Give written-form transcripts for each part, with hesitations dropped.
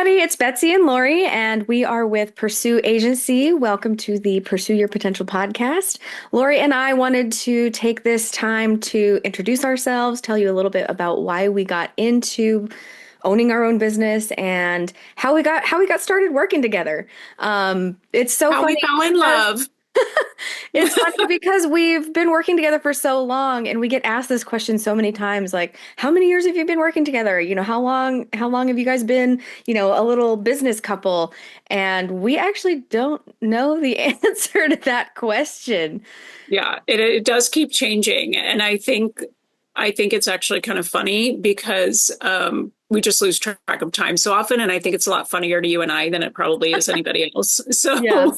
everybody. It's Betsy and Laurie, and we are with Pursu Agency. Welcome to the Pursue Your Potential podcast. Laurie and I wanted to take this time to introduce ourselves, tell you a little bit about why we got into owning our own business and how we got started working together. It's so How we funny fell in because love. it's funny because we've been working together for so long and we get asked this question so many times, like, how many years have you been working together? How long have you guys been, a little business couple? And we actually don't know the answer to that question. Yeah, it does keep changing, and I think it's actually kind of funny because we just lose track of time so often, and I think it's a lot funnier to you and I than it probably is anybody else. So, Yeah.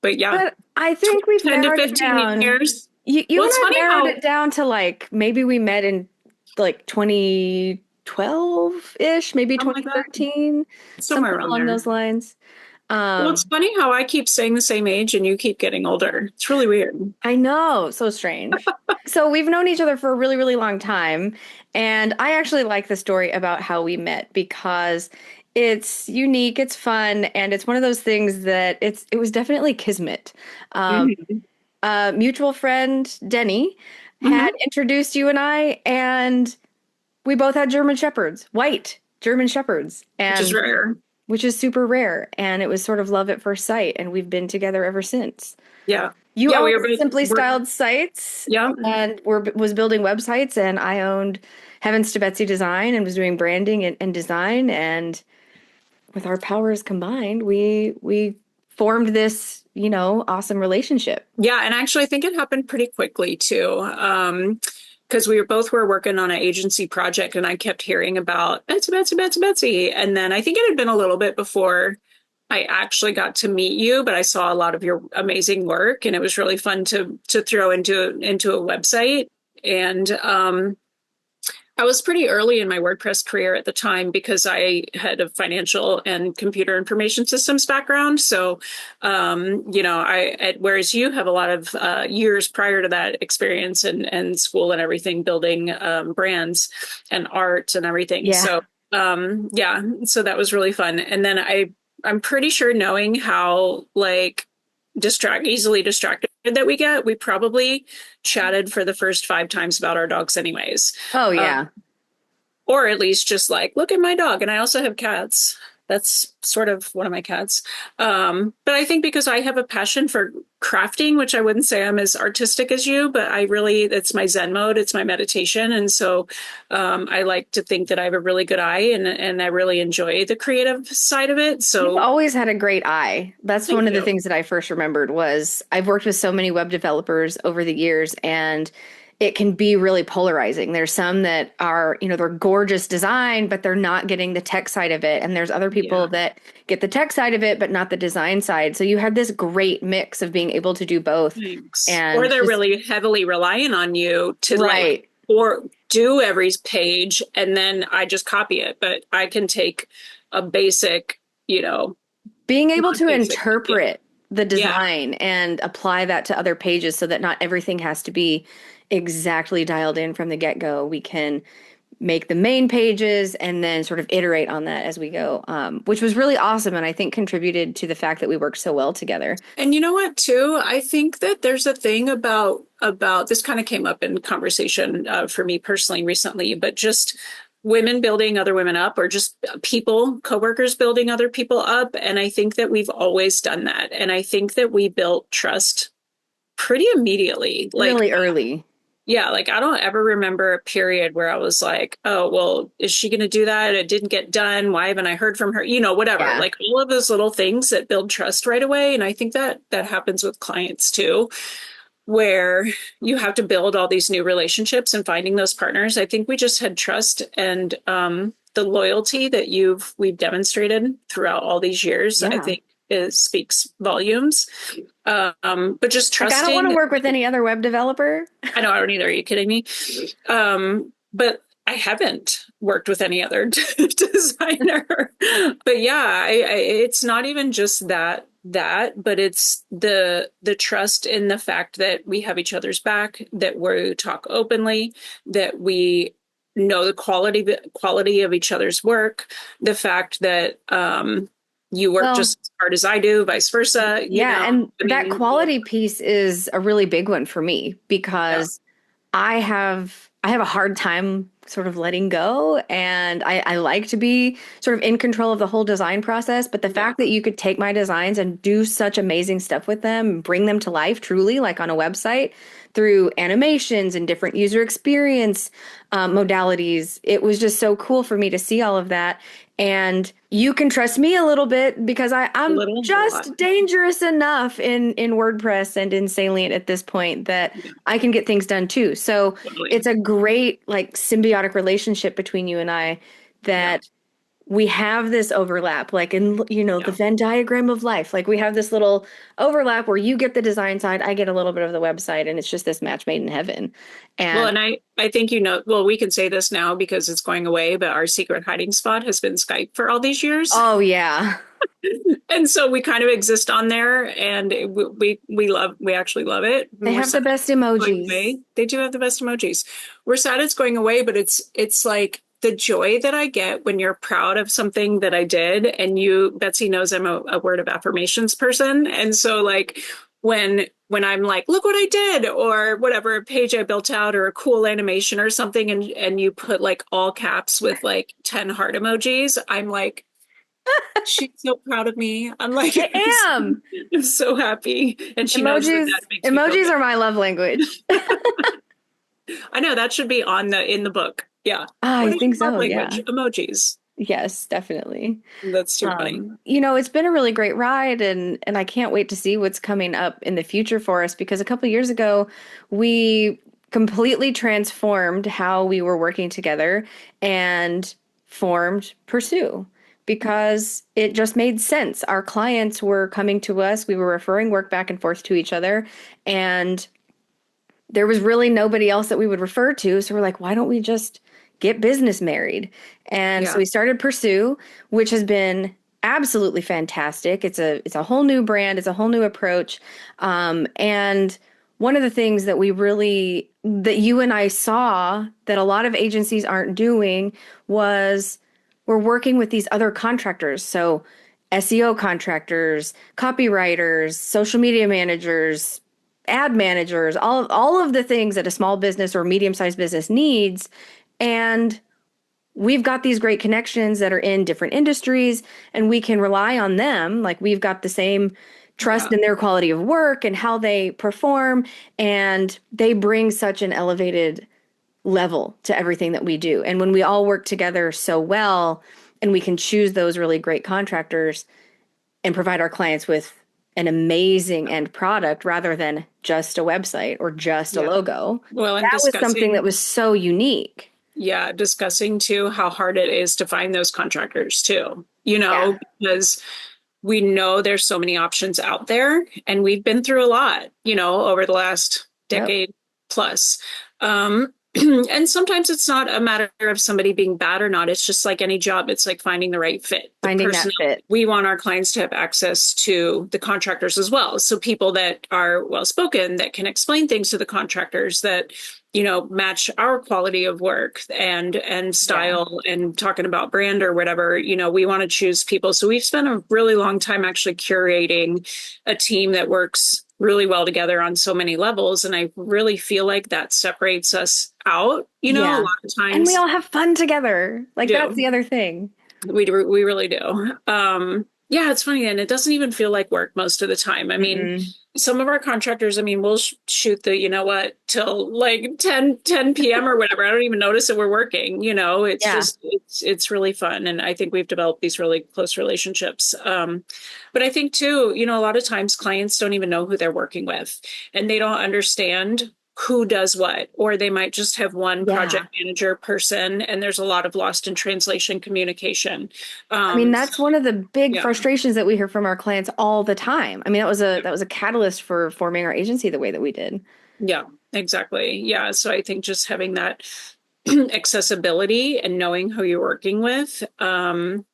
but yeah, But I think we've 10 to narrowed it 15 down. years. You Well, and it's I've funny narrowed how it down to like maybe we met in like 2012-ish, maybe something like that, 2013, somewhere something around along there. those lines. Well, it's Um, funny how I keep saying the same age and you keep getting older. It's really weird. I know, so strange. So we've known each other for a really, really long time, and I actually like the story about how we met because it's unique, it's fun, and it's one of those things that it was definitely kismet. Um, Hmm. a mutual friend, Denny, had Hmm. introduced you and I, and we both had German Shepherds, white German Shepherds, Which is and rare. which is super rare. And it was sort of love at first sight, and we've been together ever since. Yeah. You Yeah, we owned were both, Simply we're, Styled Sites yeah. and was building websites, and I owned Heavens to Betsy Design and was doing branding and design. And with our powers combined, we formed this, awesome relationship. Yeah, and actually, I think it happened pretty quickly too. Because we were working on an agency project, and I kept hearing about Betsy, Betsy, Betsy, Betsy, and then I think it had been a little bit before I actually got to meet you, but I saw a lot of your amazing work, and it was really fun to throw into a website. And I was pretty early in my WordPress career at the time because I had a financial and computer information systems background. So, whereas you have a lot of years prior to that experience and school and everything, building brands and art and everything. Yeah. So, yeah, so that was really fun. And then I'm pretty sure knowing how like easily distracted that we get, we probably chatted for the first 5 times about our dogs anyways. Oh Uh, yeah. or at least just like, look at my dog. And I also have cats. That's sort of one of my cats. But I think because I have a passion for crafting, which I wouldn't say I'm as artistic as you, but it's my Zen mode, it's my meditation. And so I like to think that I have a really good eye and I really enjoy the creative side of it. You've So always had a great eye. That's thank one of the you. things that I first remembered was I've worked with so many web developers over the years, and it can be really polarizing. There's some that are, they're gorgeous design, but they're not getting the tech side of it. And there's other people Yeah. that get the tech side of it, but not the design side. So you have this great mix of being able to do both. Thanks. Or And they're just, really heavily relying on you to like, right. or do every page and then I just copy it. But I can take a basic, Being able not to basic, but yeah. interpret the Yeah. design and apply that to other pages so that not everything has to be exactly dialed in from the get-go. We can make the main pages and then sort of iterate on that as we go, which was really awesome, and I think contributed to the fact that we worked so well together. And you know what, too? I think that there's a thing about this kind of came up in conversation for me personally recently, but just women building other women up or just people, coworkers building other people up. And I think that we've always done that. And I think that we built trust pretty immediately. Like, Really early. yeah, like I don't ever remember a period where I was like, oh, well, is she going to do that? It didn't get done. Why haven't I heard from her? Whatever. Yeah. Like all of those little things that build trust right away. And I think that that happens with clients too, where you have to build all these new relationships and finding those partners. I think we just had trust and the loyalty that we've demonstrated throughout all these years, I Yeah. think speaks volumes. But just Like, I don't want to trusting. work with any other web developer. I know I don't either. Are you kidding me? But I haven't worked with any other designer. But yeah, it's not even just but it's the trust in the fact that we have each other's back, that we talk openly, that we know the quality of each other's work, the fact that you work Well, just as hard as I do, vice versa, yeah, and I that mean, quality piece is a really big one for me yeah, because I have a hard time sort of letting go, and I like to be sort of in control of the whole design process. But the yeah, fact that you could take my designs and do such amazing stuff with them, bring them to life truly, like on a website through animations and different user experience modalities, it was just so cool for me to see all of that. And you can trust me a little bit because a I'm little, a lot. just dangerous enough in WordPress and in Salient at this point that Yeah, I can get things done too. So totally. it's a great like symbiotic relationship between you and I Yeah, that we have this overlap, like in the yeah. Venn diagram of life. Like we have this little overlap where you get the design side, I get a little bit of the website, and it's just this match made in heaven. Well, And and I think, well, we can say this now because it's going away, but our secret hiding spot has been Skype for all these years. oh yeah, And so we kind of exist on there, and we actually love it. they And we're have the sad best it's going emojis. away. They do have the best emojis. We're sad it's going away, but it's like the joy that I get when you're proud of something that I did. And Betsy knows I'm a word of affirmations person. And so like when I'm like, look what I did, or whatever, a page I built out or a cool animation or something, and you put like all caps with like 10 heart emojis, I'm like, she's so proud of me. I'm like, I am. I'm so happy. And she knows that Emojis, that makes me feel emojis good. are my love language. I know that should be in the book. Yeah. What I is your think love so, language? yeah. Emojis. Yes, definitely. That's too funny. It's been a really great ride, and I can't wait to see what's coming up in the future for us because a couple years ago we completely transformed how we were working together and formed Pursue because it just made sense. Our clients were coming to us, we were referring work back and forth to each other, and there was really nobody else that we would refer to. So we're like, why don't we just get business married? And so Yeah. we started Pursue, which has been absolutely fantastic. It's a whole new brand, it's a whole new approach. And one of the things that you and I saw that a lot of agencies aren't doing was we're working with these other contractors. So SEO contractors, copywriters, social media managers, ad managers, all of the things that a small business or medium-sized business needs. And we've got these great connections that are in different industries, and we can rely on them. Like we've got the same trust Yeah. in their quality of work and how they perform, and they bring such an elevated level to everything that we do. And when we all work together so well and we can choose those really great contractors and provide our clients with an amazing end product rather than just a website or just a Yeah. logo. Well, and That was something that was so unique. discussing too how hard it is to find those contractors too, Yeah. because we know there's so many options out there, and we've been through a lot, over the last Yep. decade plus. And sometimes it's not a matter of somebody being bad or not. It's just like any job. It's like finding the right fit, the Finding that personality. fit. We want our clients to have access to the contractors as well. So people that are well spoken, that can explain things to the contractors, that match our quality of work and Yeah. style, and talking about brand or whatever. We want to choose people. So we've spent a really long time actually curating a team that works really well together on so many levels. And I really feel like that separates us out, a Yeah. lot of And we times. all have fun together. We Like that's do. the other thing. We really do. Yeah, it's funny. And it doesn't even feel like work most of the time. I mean, Mm-mm. some of our contractors, I mean, we'll shoot till like 10 p.m. or whatever. I don't even notice that we're working. It's Yeah. just, it's really fun. And I think we've developed these really close relationships. But I think too, a lot of times clients don't even know who they're working with, and they don't understand who does what, or they might just have one Yeah. project manager person, and there's a lot of lost in translation communication. I mean, So, that's one of the big yeah, frustrations that we hear from our clients all the time. I mean, that was a catalyst for forming our agency the way that we did. yeah, exactly. Yeah. So I think just having that accessibility and knowing who you're working with, and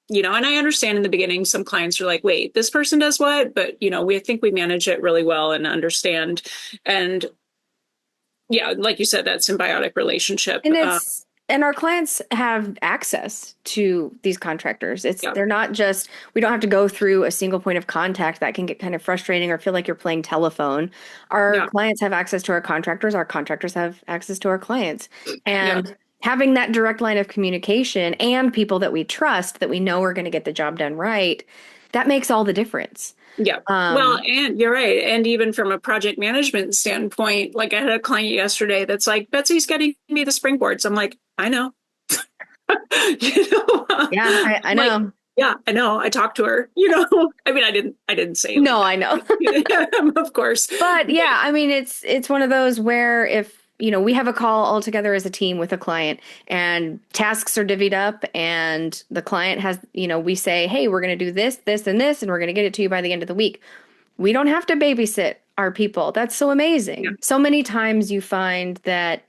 I understand in the beginning, some clients are like, wait, this person does what? But, we think we manage it really well and understand. And yeah, like you said, that symbiotic relationship. And and our clients have access to these contractors. Yeah. They're not just, we don't have to go through a single point of contact that can get kind of frustrating or feel like you're playing telephone. Our Yeah. clients have access to our contractors have access to our clients. Yeah. And having that direct line of communication and people that we trust that we know are going to get the job done right, that makes all the difference. Yeah. Well, Um, and you're right. And even from a project management standpoint, like I had a client yesterday that's like, Betsy's getting me the springboards. I'm like, I know. You know, yeah, I like, know. yeah, I know. I talked to her, you know. I mean, I didn't say it like No, I know. that, of course. But But yeah, I mean it's one of those where if we have a call all together as a team with a client and tasks are divvied up and the client has, we say, "Hey, we're going to do this, this and this and we're going to get it to you by the end of the week." We don't have to babysit our people. That's so yeah, amazing. So many times you find that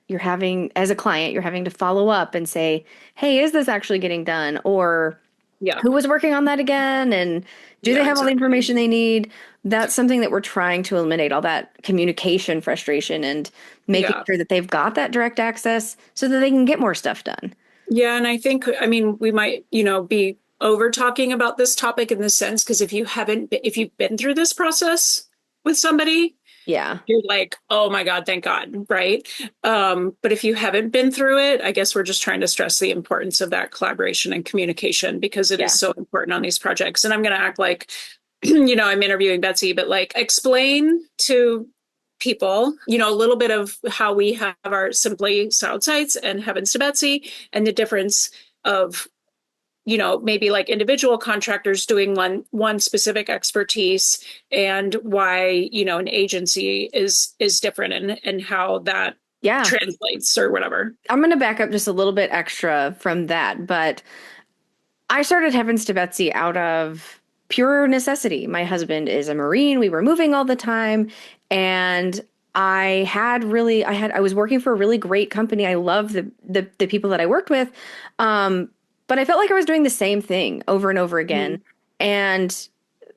as a client, you're having to follow up and say, "Hey, is this actually getting done?" Or yeah, who was working on that again, and do they yeah, have all the exactly. information they need? That's something that we're trying to eliminate, all that communication frustration, and making Yeah. sure that they've got that direct access so that they can get more stuff done. Yeah, and I think, I mean, we might, be over talking about this topic in the sense because if you've been through this process with somebody, Yeah. you're like, oh my God, thank God, right? But if you haven't been through it, I guess we're just trying to stress the importance of that collaboration and communication because it is Yeah. so important on these projects. And I'm going to act like, I'm interviewing Betsy, but like explain to people, a little bit of how we have our Simply Styled sites and Heavens to Betsy and the difference of maybe like individual contractors doing one specific expertise and why an agency is different and how that Yeah. translates or whatever. I'm going to back up just a little bit extra from that, but I started Heavens to Betsy out of pure necessity. My husband is a Marine. We were moving all the time. And I was working for a really great company. I love the people that I worked with. But I felt like I was doing the same thing over and over again. Mm. And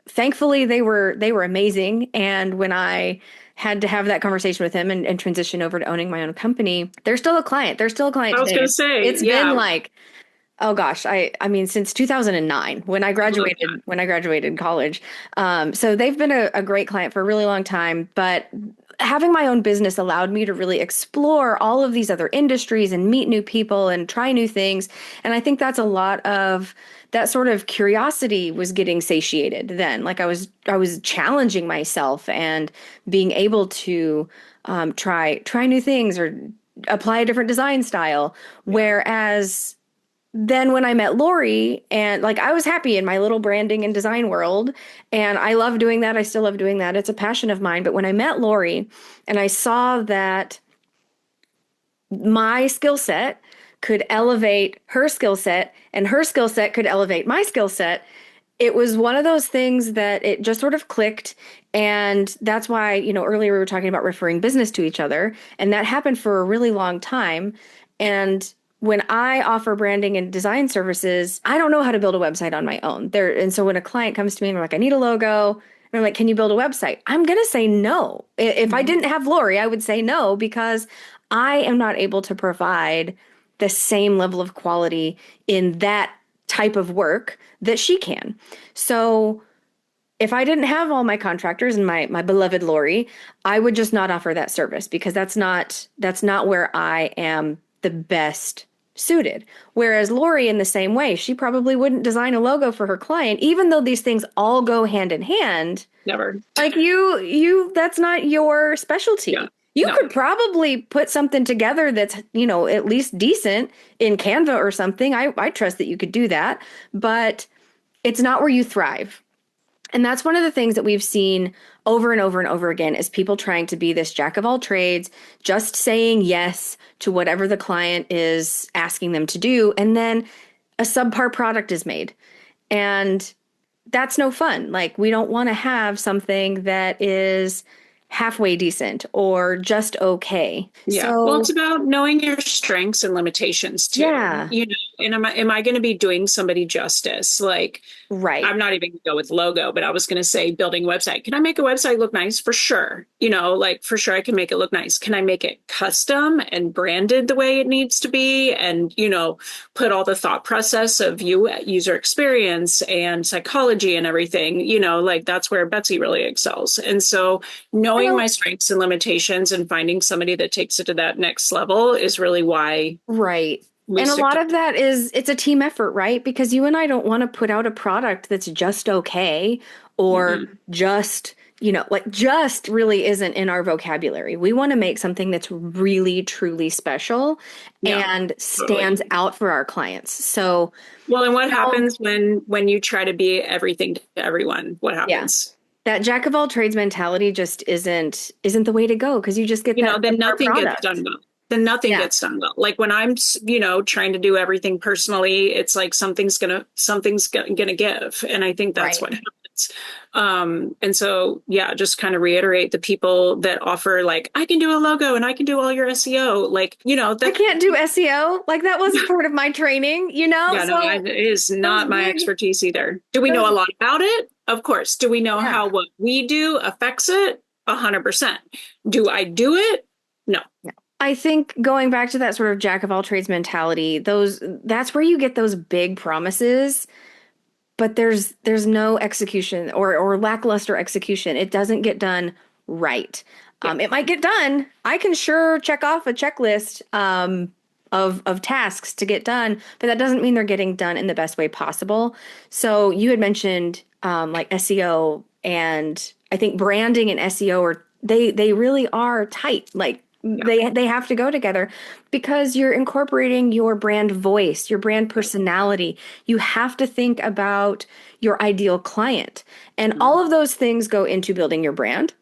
thankfully they were amazing. And when I had to have that conversation with him and transition over to owning my own company, they're still a client. They're still a client I was today. going to say, It's been yeah, like, oh gosh, I mean since 2009 I love that. when I graduated college. So they've been a great client for a really long time, but having my own business allowed me to really explore all of these other industries and meet new people and try new things. And I think that's a lot of that sort of curiosity was getting satiated then. Like I was challenging myself and being able to try new things or apply a different design style. Yeah. Whereas then when I met Laurie, and like I was happy in my little branding and design world, and I love doing that. I still love doing that. It's a passion of mine. But when I met Laurie and I saw that my skill set could elevate her skill set and her skill set could elevate my skill set, it was one of those things that it just sort of clicked. And that's why, earlier we were talking about referring business to each other. And that happened for a really long time. And when I offer branding and design services, I don't know how to build a website on my own. And so when a client comes to me and they're like, I need a logo, and I'm like, can you build a website? I'm going to say no. If I Mhm. didn't have Laurie, I would say no because I am not able to provide the same level of quality in that type of work that she can. So if I didn't have all my contractors and my beloved Laurie, I would just not offer that service because that's not where I am the best suited. Whereas Laurie, in the same way, she probably wouldn't design a logo for her client, even though these things all go hand in hand. Never. Like that's not your Yeah. specialty. You No. could probably put something together that's, at least decent in Canva or something. I trust that you could do that, but it's not where you thrive. And that's one of the things that we've seen over and over and over again is people trying to be this jack of all trades, just saying yes to whatever the client is asking them to do. And then a subpar product is made. And that's no fun. Like, we don't want to have something that is halfway decent or just okay. Yeah. Well, So, it's about knowing your strengths and limitations too. yeah. And am I going to be doing somebody justice? Like, Right. I'm not even going to go with logo, but I was going to say building website. Can I make a website look nice? For sure. Like for sure I can make it look nice. Can I make it custom and branded the way it needs to be? And, put all the thought process of user experience and psychology and everything, like that's where Betsy really excels. And so And knowing a, my strengths and limitations and finding somebody that takes it to that next level is really why right. we And a stick lot to. of that is it's a team effort, right? Because you and I don't want to put out a product that's just okay or Mm-mm. just, like just really isn't in our vocabulary. We want to make something that's really, truly special Yeah, and totally. stands out for our clients. So, Well, and what no, happens when you try to be everything to everyone? What yeah, happens? that jack of all trades mentality just isn't the way to go because you just get that Then subpar nothing gets done product. well. Then nothing Yeah, gets done well. Like when I'm, trying to do everything personally, it's like something's gonna give, and I think that's right. what happens. And so yeah, just kind of reiterate the people that offer like I can do a logo and I can do all your SEO, like I that. can't do SEO. Like that wasn't part of my training. Yeah, no, So it is those not my big, expertise either. Do we know those, a lot about it? Of course. Do we know yeah. how what we do affects it? 100%. Do I do it? No. Yeah. I think going back to that sort of jack of all trades mentality, that's where you get those big promises, but there's no execution or lackluster execution. It doesn't get done right. Yeah. It might get done. I can sure check off a checklist of tasks to get done, but that doesn't mean they're getting done in the best way possible. So you had mentioned like SEO, and I think branding and SEO they really are tight. Like Yeah. they have to go together because you're incorporating your brand voice, your brand Yeah. personality. You have to think about your ideal client. And Mm. all of those things go into building your brand.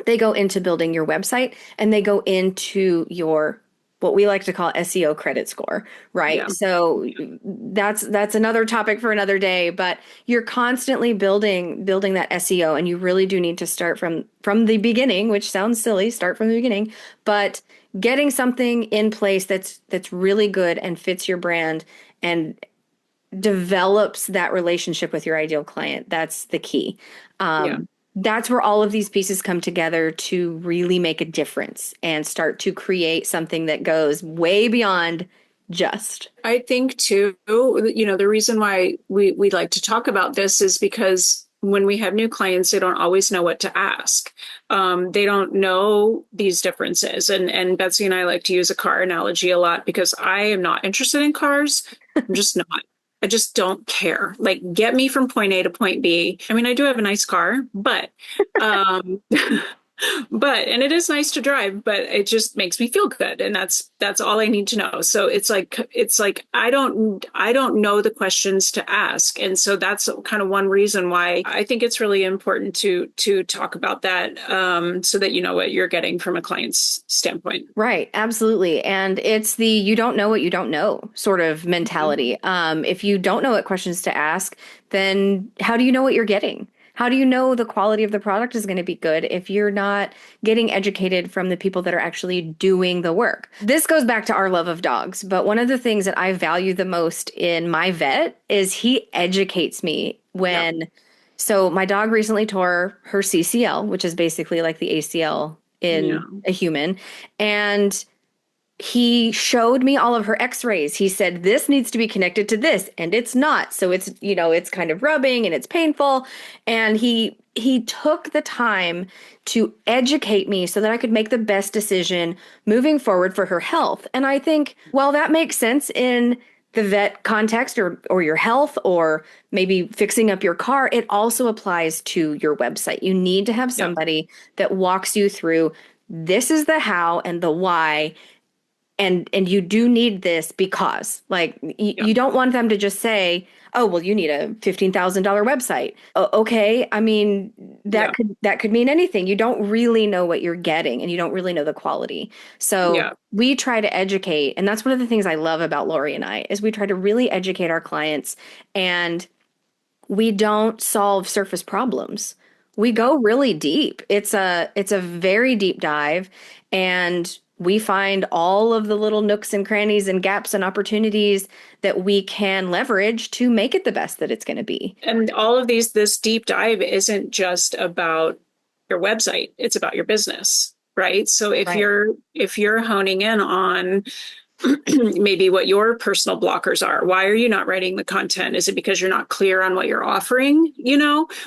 They go into building your website and they go into your what we like to call SEO credit score, right? Yeah. So that's another topic for another day, but you're constantly building that SEO, and you really do need to start from the beginning, which sounds silly, start from the beginning, but getting something in place that's really good and fits your brand and develops that relationship with your ideal client. That's the key. Yeah. That's where all of these pieces come together to really make a difference and start to create something that goes way beyond just. I think too, the reason why we like to talk about this is because when we have new clients, they don't always know what to ask. They don't know these differences. And Betsy and I like to use a car analogy a lot because I am not interested in cars. I'm just not. I just don't care. Like, get me from point A to point B. I mean, I do have a nice car, um, and it is nice to drive, but it just makes me feel good, and that's all I need to know. So it's like I don't know the questions to ask, and so that's kind of one reason why I think it's really important to talk about that, so that you know what you're getting from a client's standpoint. Right, absolutely. And it's the you don't know what you don't know sort of Mhm. mentality. If you don't know what questions to ask, then how do you know what you're getting? How do you know the quality of the product is going to be good if you're not getting educated from the people that are actually doing the work? This goes back to our love of dogs, but one of the things that I value the most in my vet is he educates me Yep. so my dog recently tore her CCL, which is basically like the ACL Yeah. in a human. And he showed me all of her x-rays. He said, this needs to be connected to this, and it's not. So it's kind of rubbing and it's painful. And he took the time to educate me so that I could make the best decision moving forward for her health. And I think, well, that makes sense in the vet context or your health or maybe fixing up your car. It also applies to your website. You need to have Yep. somebody that walks you through this is the how and the why, and you do need this because like Yep. you don't want them to just say, oh well, you need a $15,000 website. Okay, I mean Yep. that could mean anything. You don't really know what you're getting and you don't really know the quality. So Yep. we try to educate, and that's one of the things I love about Lori and I is we try to really educate our clients, and we don't solve surface problems. We Yep. go really deep. It's a very deep dive, and we find all of the little nooks and crannies and gaps and opportunities that we can leverage to make it the best that it's going to be. And all of this deep dive isn't just about your website, it's about your business, right? So Right. if you're honing in on maybe what your personal blockers are. Why are you not writing the content? Is it because you're not clear on what you're offering?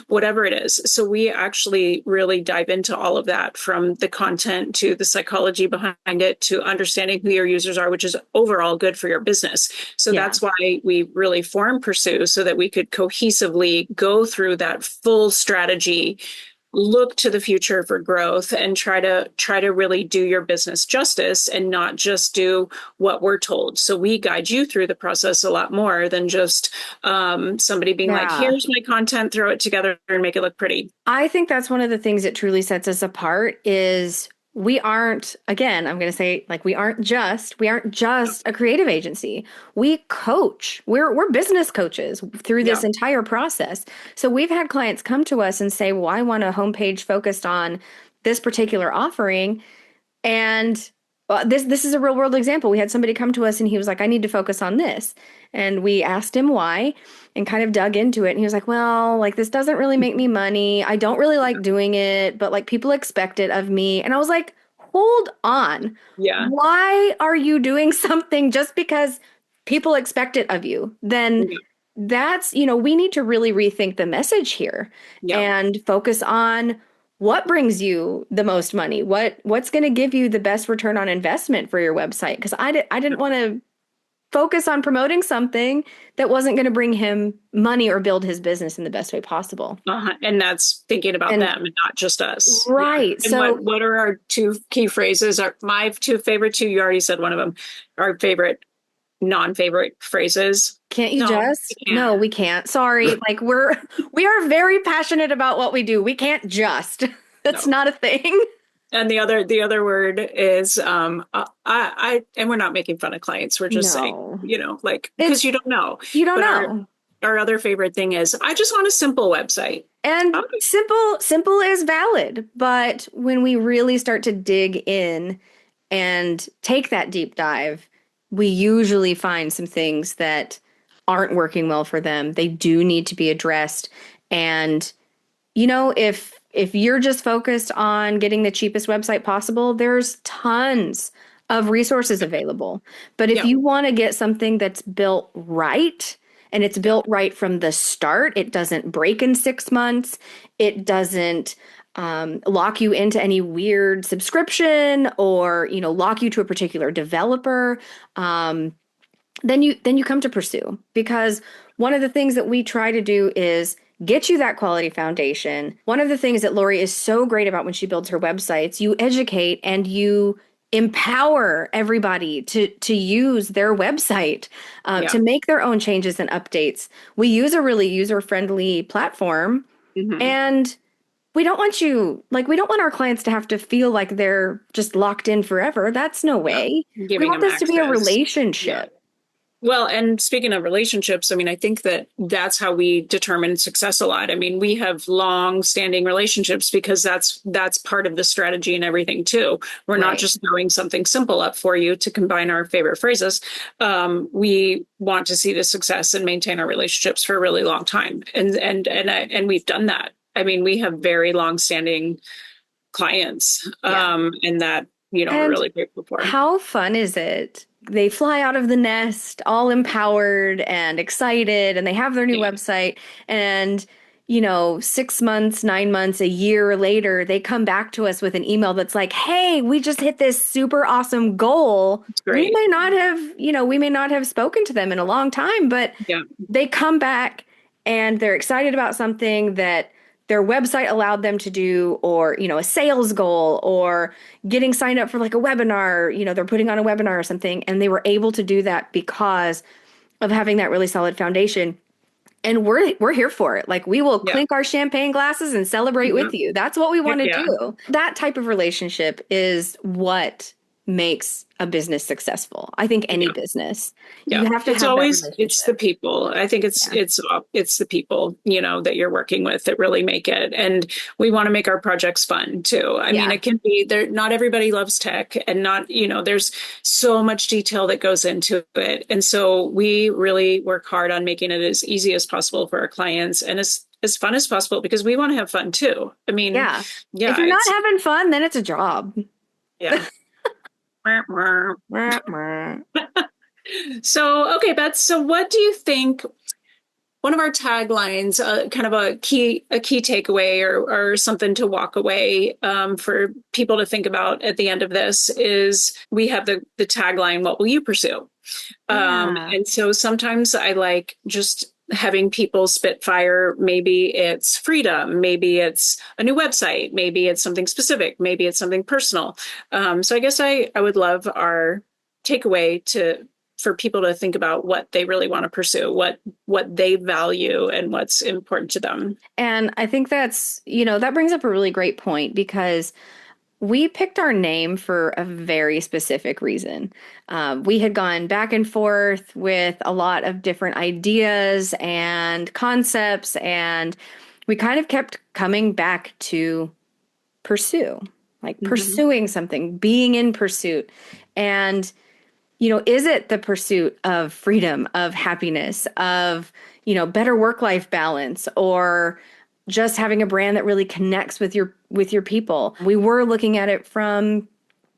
Whatever it is. So we actually really dive into all of that, from the content to the psychology behind it to understanding who your users are, which is overall good for your business. So Yeah. that's why we really formed Pursue, so that we could cohesively go through that full strategy, look to the future for growth, and try to really do your business justice and not just do what we're told. So we guide you through the process a lot more than just somebody being like, Yeah. here's my content, throw it together and make it look pretty. I think that's one of the things that truly sets us apart is we aren't, again, I'm going to say like we aren't just a creative agency. We coach. We're business coaches through Yeah. this entire process. So we've had clients come to us and say, "Well, I want a homepage focused on this particular offering." And this is a real world example. We had somebody come to us and he was like, "I need to focus on this." And we asked him why and kind of dug into it. And he was like, "Well, like this doesn't really make me money. I don't really like doing it, but like people expect it of me." And I was like, "Hold on. Yeah. Why are you doing something just because people expect it of you?" Then Yeah. we need to really rethink the message here Yeah. and focus on what brings you the most money, what's going to give you the best return on investment for your website. Because I didn't want to focus on promoting something that wasn't going to bring him money or build his business in the best way possible. And that's thinking about And them and not just us. Yeah. right. And So what are our two key phrases? Are my two favorite two? You already said one of them. Our favorite, non-favorite phrases. can't you No, just? we can't. No, we can't. Sorry. Like we are very passionate about what we do. We can't just. That's No. not a thing. And the other word is I and we're not making fun of clients. We're just saying, No. like, because It's you don't know. you don't But know. our other favorite thing is, I just want a simple website. And Okay. simple is valid, but when we really start to dig in and take that deep dive, we usually find some things that aren't working well for them. They do need to be addressed. And if you're just focused on getting the cheapest website possible, there's tons of resources available. But if Yeah. you want to get something that's built right, and it's Yeah. built right from the start, it doesn't break in 6 months, it doesn't lock you into any weird subscription or lock you to a particular developer. Then you come to Pursue, because one of the things that we try to do is get you that quality foundation. One of the things that Laurie is so great about when she builds her websites, you educate and you empower everybody to use their website, Yeah. to make their own changes and updates. We use a really user-friendly platform, Hmm. and we don't want our clients to have to feel like they're just locked in forever. That's no Yeah. way. We Giving want them this to be a access. Yeah. relationship. Well, and speaking of relationships, I mean, I think that's how we determine success a lot. I mean, we have long-standing relationships because that's part of the strategy and everything too. We're not Right. just throwing something simple up for you to combine our favorite phrases. We want to see the success and maintain our relationships for a really long time, and we've done that. I mean, we have very long-standing clients, Yeah. and that we're And really grateful for. how fun is it? They fly out of the nest all empowered and excited, and they have their new Yeah, website. And, 6 months, 9 months, a year later, they come back to us with an email that's like, "Hey, we just hit this super awesome goal." it's great. We may not have spoken to them in a long time, but Yeah, they come back and they're excited about something that their website allowed them to do, or a sales goal, or getting signed up for like a webinar. They're putting on a webinar or something, and they were able to do that because of having that really solid foundation. And we're here for it. Like, we will yeah, clink our champagne glasses and celebrate yeah. with you. That's what we Heck want to yeah. do. That type of relationship is what makes a business successful. I think any Yeah. business, Yeah, you have to it's have that always it's the relationship. people. I think Yeah. it's the people, that you're working with that really make it. And we want to make our projects fun too. I mean, Yeah. it can be there, not everybody loves tech and not, there's so much detail that goes into it. And so we really work hard on making it as easy as possible for our clients and as fun as possible because we want to have fun too. I mean, Yeah. If yeah, you're not it's having fun, then it's a job. yeah. Yeah. So, okay, Beth, so what do you think one of our taglines, kind of a key takeaway or something to walk away for people to think about at the end of this is we have the tagline, what will you pursue? And so sometimes I like just having people spit fire. Maybe it's freedom, maybe it's a new website, maybe it's something specific, maybe it's something personal. So I guess I would love our takeaway to for people to think about what they really want to pursue, what they value and what's important to them. And I think that brings up a really great point because we picked our name for a very specific reason. We had gone back and forth with a lot of different ideas and concepts, and we kind of kept coming back to pursue, like Mm-hmm. pursuing something, being in pursuit. And is it the pursuit of freedom, of happiness, of, better work-life balance, or just having a brand that really connects with your people? We were looking at it from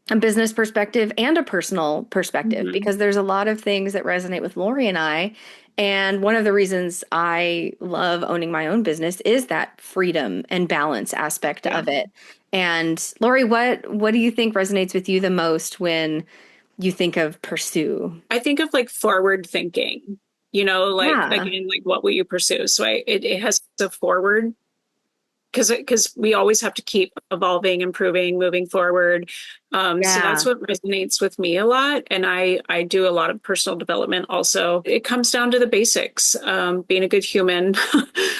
a business perspective and a personal perspective Mm-hmm. because there's a lot of things that resonate with Lori and I. And one of the reasons I love owning my own business is that freedom and balance aspect Yeah. of it. And Lori, what do you think resonates with you the most when you think of pursue? I think of like forward thinking, like Yeah. again, like what will you pursue? So it has a forward because we always have to keep evolving, improving, moving forward. So that's Yeah. what resonates with me a lot, and I do a lot of personal development. Also, it comes down to the basics, being a good human.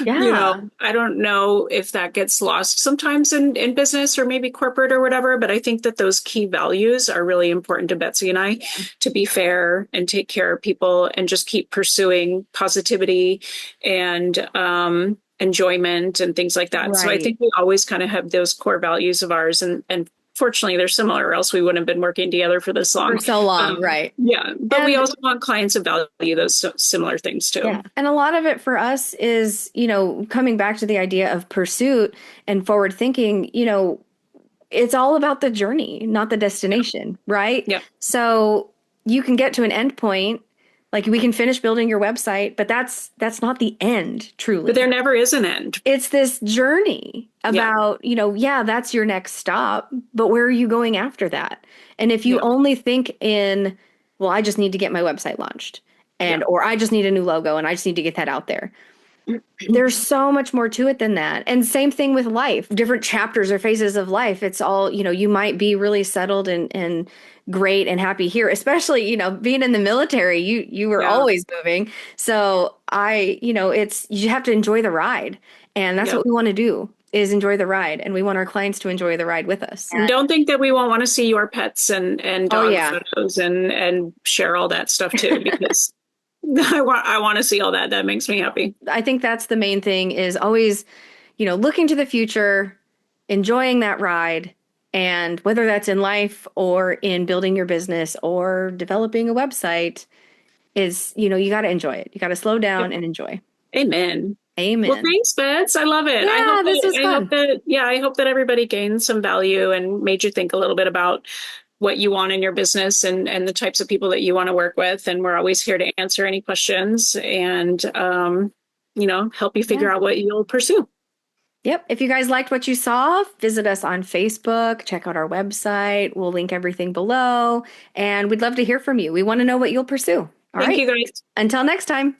Yeah. I don't know if that gets lost sometimes in business or maybe corporate or whatever, but I think that those key values are really important to Betsy and I to be fair and take care of people and just keep pursuing positivity and enjoyment and things like that. So I Right. think we always kind of have those core values of ours, and fortunately they're similar, or else we wouldn't have been working together for this For long. so long, right. Yeah, but we And also want clients to value those similar things yeah. too. And a lot of it for us is, coming back to the idea of pursuit and forward thinking, it's all about the journey, not the Yeah, destination, right? yeah. So you can get to an end point, like we can finish building your website, but that's not the end, But there truly. never is an end. It's this journey Yeah, about, yeah, that's your next stop, but where are you going after that? And if you yeah, only think in, well, I just need to get my website launched yeah. or I just need a new logo and I just need to get that out there. There's so much more to it than that. And same thing with life, different chapters or phases of life. It's all, you might be really settled and great and happy here, especially, being in the military, you were Yeah, always moving. So it's, you have to enjoy the ride. And that's yeah. what we want to do is enjoy the ride. And we want our clients to enjoy the ride with us. And don't think that we won't want to see your pets and Oh dog yeah. photos and share all that stuff too, because I want to see all that. That makes me happy. I think that's the main thing is always, looking to the future, enjoying that ride. And whether that's in life or in building your business or developing a website is, you got to enjoy it. You got to slow Yep. down and enjoy. Amen. Well, Amen. thanks, Bets. I love it. I hope Yeah, this that was I hope fun. that yeah, I hope that everybody gained some value and made you think a little bit about what you want in your business and the types of people that you want to work with. And we're always here to answer any questions and help you Yeah. figure out what you'll pursue. Yep. If you guys liked what you saw, visit us on Facebook, check out our website. We'll link everything below. And we'd love to hear from you. We want to know what you'll pursue. All Thank right. you guys. Until next time.